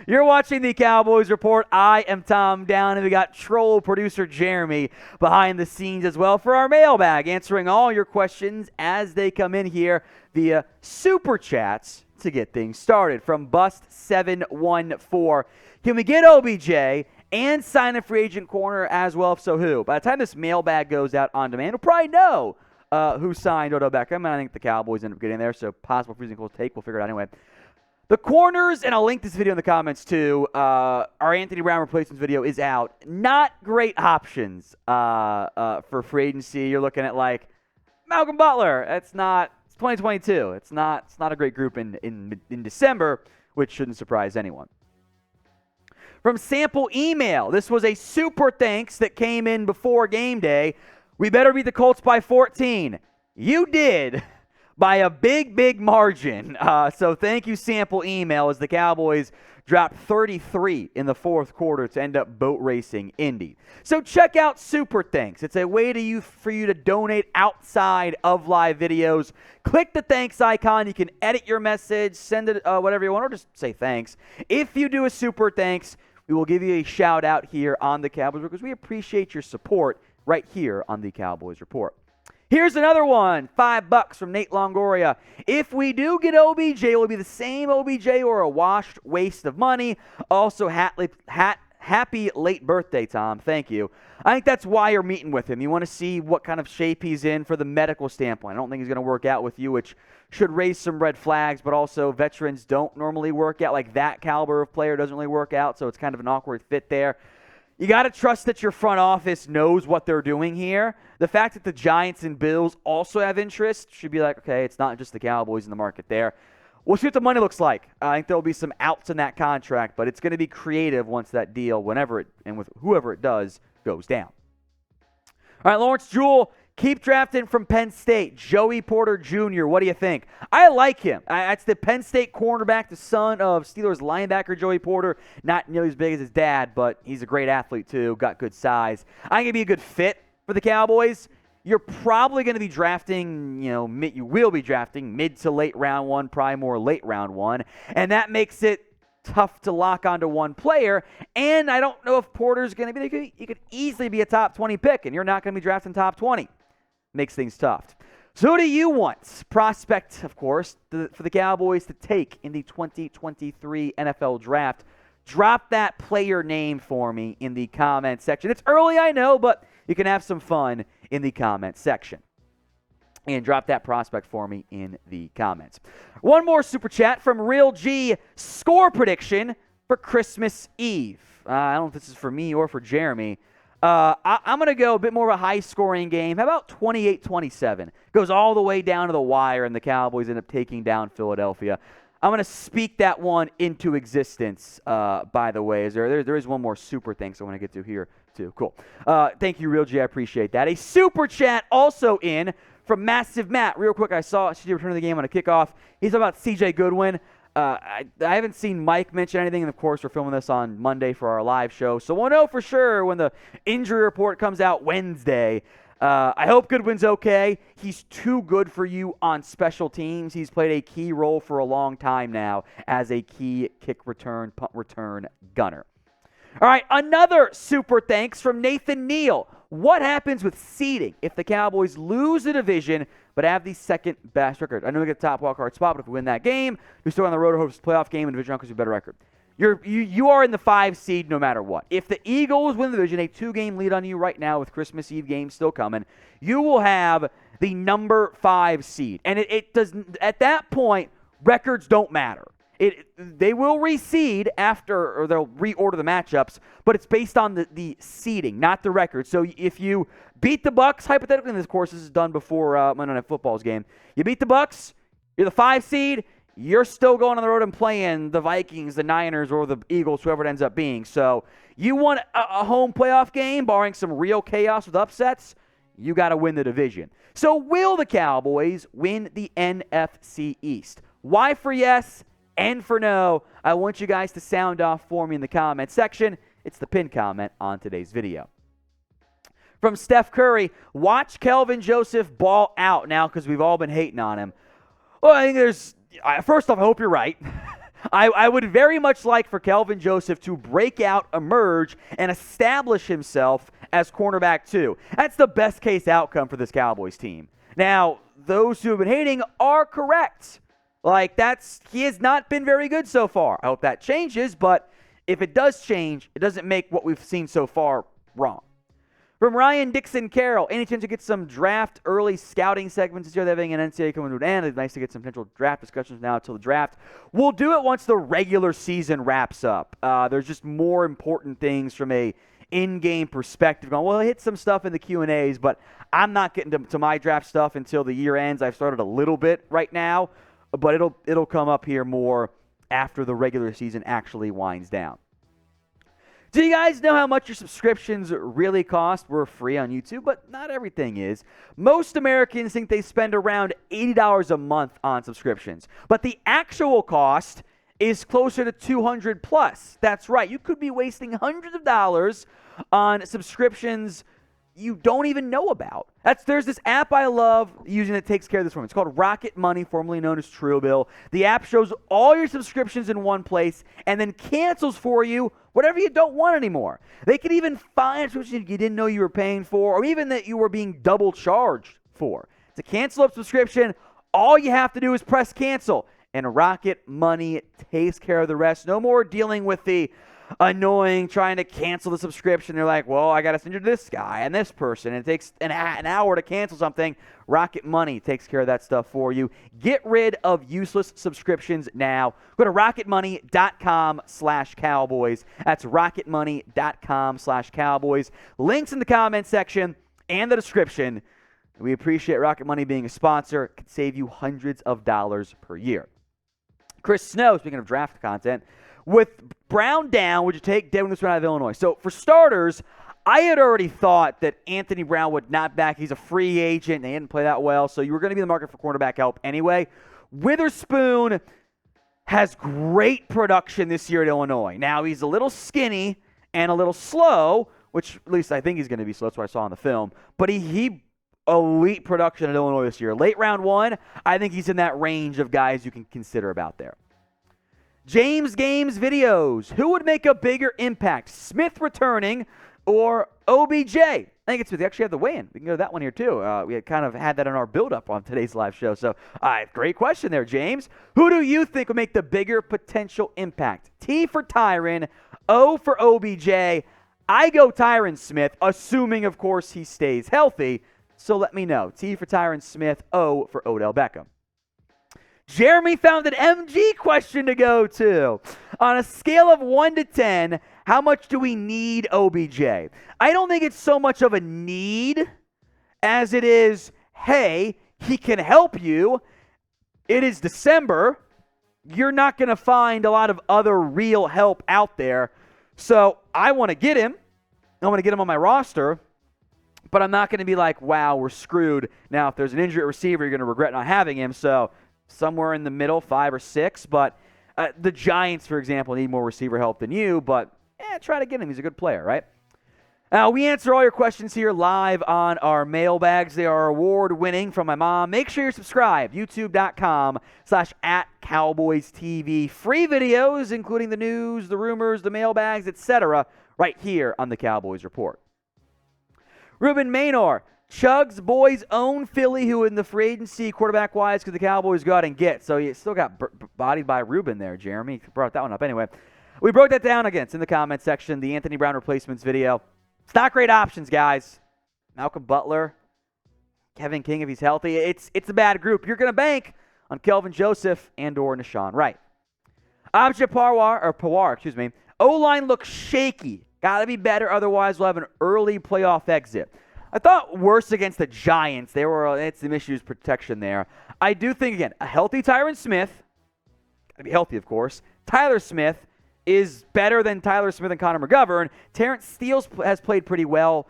You're watching the Cowboys Report. I am Tom Down, and we got troll producer Jeremy behind the scenes as well for our mailbag, answering all your questions as they come in here via Super Chats to get things started. From Bust714, can we get OBJ and sign a free agent corner as well? If so, who? By the time this mailbag goes out on demand, we'll probably know who signed Odell Beckham, and I think the Cowboys end up getting there, so possible free agent take. We'll figure it out anyway. The corners, and I'll link this video in the comments too, our Anthony Brown replacements video is out. Not great options for free agency. You're looking at like Malcolm Butler. It's 2022. It's not a great group in December, which shouldn't surprise anyone. From Sample Email, this was a super thanks that came in before game day. We better beat the Colts by 14. You did. By a big margin. So thank you, Sample Email, as the Cowboys dropped 33 in the fourth quarter to end up boat racing Indy. So check out Super Thanks. It's a way for you to donate outside of live videos. Click the thanks icon. You can edit your message, send it whatever you want, or just say thanks. If you do a Super Thanks, we will give you a shout out here on the Cowboys Report because we appreciate your support right here on the Cowboys Report. Here's another one, $5 from Nate Longoria. If we do get OBJ, will it be the same OBJ or a washed waste of money? Also, happy late birthday, Tom. Thank you. I think that's why you're meeting with him. You want to see what kind of shape he's in for the medical standpoint. I don't think he's going to work out with you, which should raise some red flags, but also veterans don't normally work out. Like that caliber of player doesn't really work out, so it's kind of an awkward fit there. You got to trust that your front office knows what they're doing here. The fact that the Giants and Bills also have interest should be like, okay, it's not just the Cowboys in the market there. We'll see what the money looks like. I think there will be some outs in that contract, but it's going to be creative once that deal, whenever it, and with whoever it does, goes down. All right, Lawrence Jewell, keep drafting from Penn State. Joey Porter Jr., what do you think? I like him. That's the Penn State cornerback, the son of Steelers linebacker Joey Porter. Not nearly as big as his dad, but he's a great athlete too, got good size. I think he'd be a good fit for the Cowboys. You're probably going to be drafting, you will be drafting mid to late round one, probably more late round one, and that makes it tough to lock onto one player, and I don't know if Porter's going to be, he could easily be a top 20 pick, and you're not going to be drafting top 20. Makes things tough. So who do you want? Prospect, of course, for the Cowboys to take in the 2023 NFL Draft. Drop that player name for me in the comment section. It's early, I know, but you can have some fun in the comment section. And drop that prospect for me in the comments. One more super chat from Real G. Score prediction for Christmas Eve. I don't know if this is for me or for Jeremy. I'm going to go a bit more of a high-scoring game. How about 28-27? Goes all the way down to the wire, and the Cowboys end up taking down Philadelphia. I'm going to speak that one into existence, by the way. There is one more super thanks I want to get to here, too. Cool. Thank you, Real G. I appreciate that. A super chat also in from Massive Matt. Real quick, I saw CJ return to the game on a kickoff. He's talking about CJ Goodwin. I haven't seen Mike mention anything, and of course, we're filming this on Monday for our live show, so we'll know for sure when the injury report comes out Wednesday. I hope Goodwin's okay. He's too good for you on special teams. He's played a key role for a long time now as a key kick return, punt return gunner. All right, another super thanks from Nathan Neal. What happens with seeding if the Cowboys lose the division but have the second best record? I know we get the top wildcard spot, but if we win that game, we're still on the road to host a playoff game and division round because we have a better record. You are in the 5 seed no matter what. If the Eagles win the division, a 2-game lead on you right now with Christmas Eve games still coming, you will have the number 5 seed. And it does, at that point, records don't matter. They will reseed after, or they'll reorder the matchups, but it's based on the seeding, not the record. So if you beat the Bucs, hypothetically, and of course this is done before Monday Night Football's game, you beat the Bucs, you're the 5 seed, you're still going on the road and playing the Vikings, the Niners, or the Eagles, whoever it ends up being. So you want a home playoff game, barring some real chaos with upsets, you got to win the division. So will the Cowboys win the NFC East? Y for yes, N for no. I want you guys to sound off for me in the comment section. It's the pinned comment on today's video. From Steph Curry, watch Kelvin Joseph ball out now because we've all been hating on him. Well, I think first off, I hope you're right. I would very much like for Kelvin Joseph to break out, emerge, and establish himself as cornerback 2. That's the best case outcome for this Cowboys team. Now, those who have been hating are correct. He has not been very good so far. I hope that changes, but if it does change, it doesn't make what we've seen so far wrong. From Ryan Dixon Carroll, any chance to get some draft early scouting segments this year? They're having an NCAA coming to an end. It's nice to get some potential draft discussions now until the draft. We'll do it once the regular season wraps up. There's just more important things from a in-game perspective. We'll hit some stuff in the Q&As, but I'm not getting to my draft stuff until the year ends. I've started a little bit right now, but it'll come up here more after the regular season actually winds down. Do you guys know how much your subscriptions really cost? We're free on YouTube, but not everything is. Most Americans think they spend around $80 a month on subscriptions, but the actual cost is closer to $200 plus. That's right. You could be wasting hundreds of dollars on subscriptions you don't even know about. There's this app I love using that takes care of this for me. It's called Rocket Money, formerly known as Truebill. The app shows all your subscriptions in one place and then cancels for you whatever you don't want anymore. They can even find subscriptions you didn't know you were paying for, or even that you were being double charged for. To cancel a subscription, all you have to do is press cancel, and Rocket Money takes care of the rest. No more dealing with the annoying trying to cancel the subscription. They're like, well, I got to send you to this guy and this person, and it takes an hour to cancel something. Rocket Money takes care of that stuff for you. Get rid of useless subscriptions now. Go to rocketmoney.com/Cowboys. That's rocketmoney.com/Cowboys. Links in the comment section and the description. We appreciate Rocket Money being a sponsor. It could save you hundreds of dollars per year. Chris Snow, speaking of draft content, with Brown down, would you take Devon Witherspoon out of Illinois? So for starters, I had already thought that Anthony Brown would not back. He's a free agent. They didn't play that well, so you were going to be in the market for cornerback help anyway. Witherspoon has great production this year at Illinois. Now, he's a little skinny and a little slow, which at least I think he's going to be slow. That's what I saw in the film. But he elite production at Illinois this year. Late round 1, I think he's in that range of guys you can consider about there. James Games Videos. Who would make a bigger impact? Smith returning or OBJ? I think it's Smith. We actually have the weigh-in. We can go to that one here, too. We had kind of had that in our build-up on today's live show. So, great question there, James. Who do you think would make the bigger potential impact? T for Tyron, O for OBJ. I go Tyron Smith, assuming, of course, he stays healthy. So let me know. T for Tyron Smith, O for Odell Beckham. Jeremy found an MG question to go to. On a scale of 1 to 10, how much do we need OBJ? I don't think it's so much of a need as it is, hey, he can help you. It is December. You're not going to find a lot of other real help out there. So I want to get him. I want to get him on my roster. But I'm not going to be like, wow, we're screwed. Now, if there's an injury at receiver, you're going to regret not having him. So somewhere in the middle, 5 or 6. But the Giants, for example, need more receiver help than you. But try to get him. He's a good player, right? We answer all your questions here live on our mailbags. They are award-winning from my mom. Make sure you're subscribed. YouTube.com/@CowboysTV. Free videos, including the news, the rumors, the mailbags, etc., right here on the Cowboys Report. Ruben Maynor, Chug's boys own Philly, who in the free agency quarterback-wise could the Cowboys go out and get. So you still got bodied by Ruben there, Jeremy. You brought that one up. Anyway, we broke that down again. It's in the comment section, the Anthony Brown replacements video. It's not great options, guys. Malcolm Butler, Kevin King if he's healthy. It's a bad group. You're going to bank on Kelvin Joseph and or Nashawn Wright. Pawar, O-line looks shaky. Got to be better, otherwise we'll have an early playoff exit. I thought worse against the Giants. They had some issues protection there. I do think, again, a healthy Tyron Smith, got to be healthy, of course. Tyler Smith is better than Tyler Smith and Connor McGovern. Terrence Steele has played pretty well.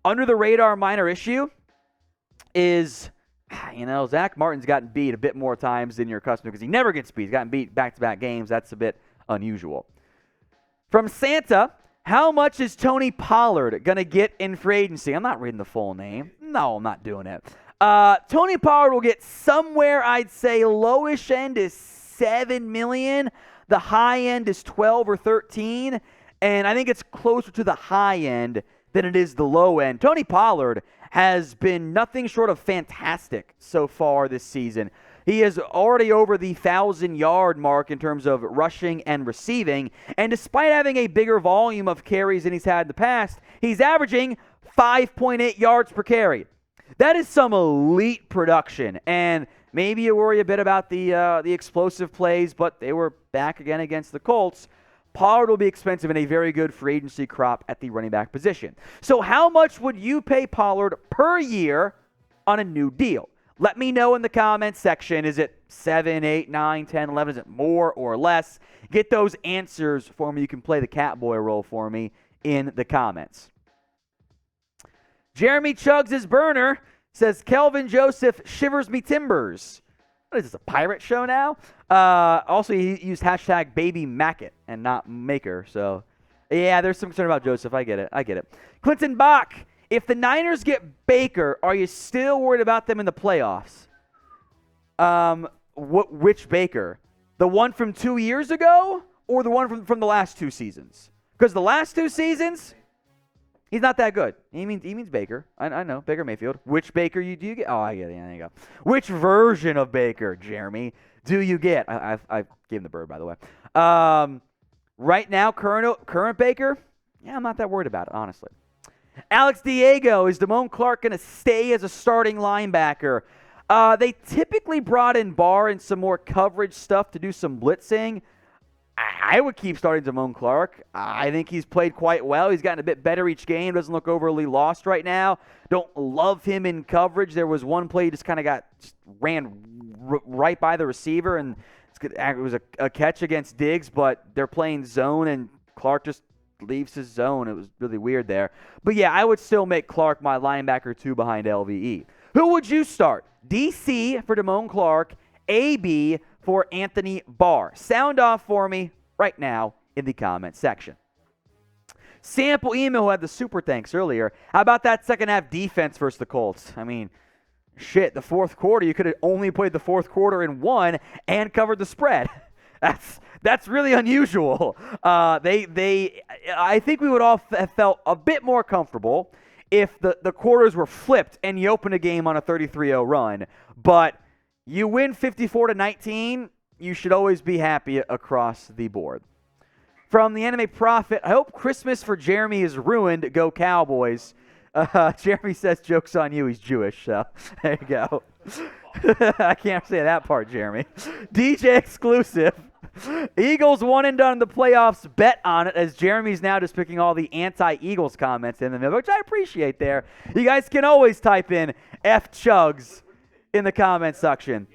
Under the radar minor issue is, Zach Martin's gotten beat a bit more times than you're accustomed to because he never gets beat. He's gotten beat back-to-back games. That's a bit unusual. From Santa, how much is Tony Pollard going to get in free agency? I'm not reading the full name. No, I'm not doing it. Tony Pollard will get somewhere, I'd say, lowish end is $7 million. The high end is 12 or 13, and I think it's closer to the high end than it is the low end. Tony Pollard has been nothing short of fantastic so far this season. He is already over the 1,000-yard mark in terms of rushing and receiving, and despite having a bigger volume of carries than he's had in the past, he's averaging 5.8 yards per carry. That is some elite production, and maybe you worry a bit about the explosive plays, but they were back again against the Colts. Pollard will be expensive in a very good free agency crop at the running back position. So how much would you pay Pollard per year on a new deal? Let me know in the comments section. Is it 7, 8, 9, 10, 11? Is it more or less? Get those answers for me. You can play the catboy role for me in the comments. Jeremy Chugs his burner says, Kelvin Joseph shivers me timbers. What is this, a pirate show now? Also, he used hashtag baby Mackett and not maker. So, yeah, there's some concern about Joseph. I get it. Clinton Bach, if the Niners get Baker, are you still worried about them in the playoffs? Which Baker? The one from 2 years ago or the one from the last 2 seasons? Because the last 2 seasons, he's not that good. He means Baker. I know, Baker Mayfield. Which Baker do you get? Oh, I get it. Yeah, there you go. Which version of Baker, Jeremy, do you get? I gave him the bird, by the way. Right now, current Baker, yeah, I'm not that worried about it, honestly. Alex Diego, is Damone Clark going to stay as a starting linebacker? They typically brought in Barr and some more coverage stuff to do some blitzing. I would keep starting Damone Clark. I think he's played quite well. He's gotten a bit better each game. Doesn't look overly lost right now. Don't love him in coverage. There was one play he just kind of ran right by the receiver, and it was a catch against Diggs, but they're playing zone, and Clark just leaves his zone. It was really weird there. But yeah, I would still make Clark my linebacker 2 behind LVE. Who would you start? DC for Damone Clark, AB for Anthony Barr. Sound off for me right now in the comment section. Sample Email had the super thanks earlier. How about that second half defense versus the Colts? I mean, shit, the fourth quarter, you could have only played the fourth quarter in one and covered the spread. That's really unusual. I think we would all have felt a bit more comfortable if the quarters were flipped and you open a game on a 33-0 run. But you win 54-19, you should always be happy across the board. From the Anime Prophet, I hope Christmas for Jeremy is ruined. Go Cowboys. Jeremy says, joke's on you, he's Jewish. So there you go. I can't say that part, Jeremy. DJ Exclusive. Eagles one and done in the playoffs. Bet on it, as Jeremy's now just picking all the anti-Eagles comments in the middle, which I appreciate there. You guys can always type in F Chugs in the comment section.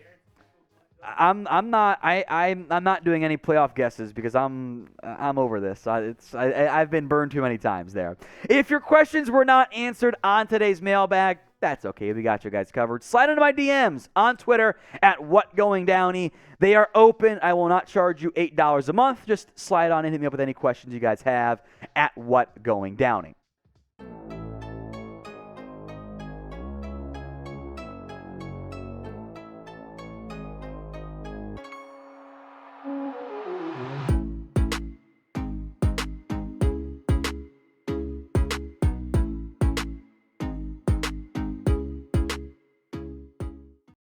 I'm not doing any playoff guesses because I'm over this. I've been burned too many times there. If your questions were not answered on today's mailbag, that's okay. We got you guys covered. Slide into my DMs on Twitter at WhatGoingDowny. They are open. I will not charge you $8 a month. Just slide on and hit me up with any questions you guys have at WhatGoingDowny.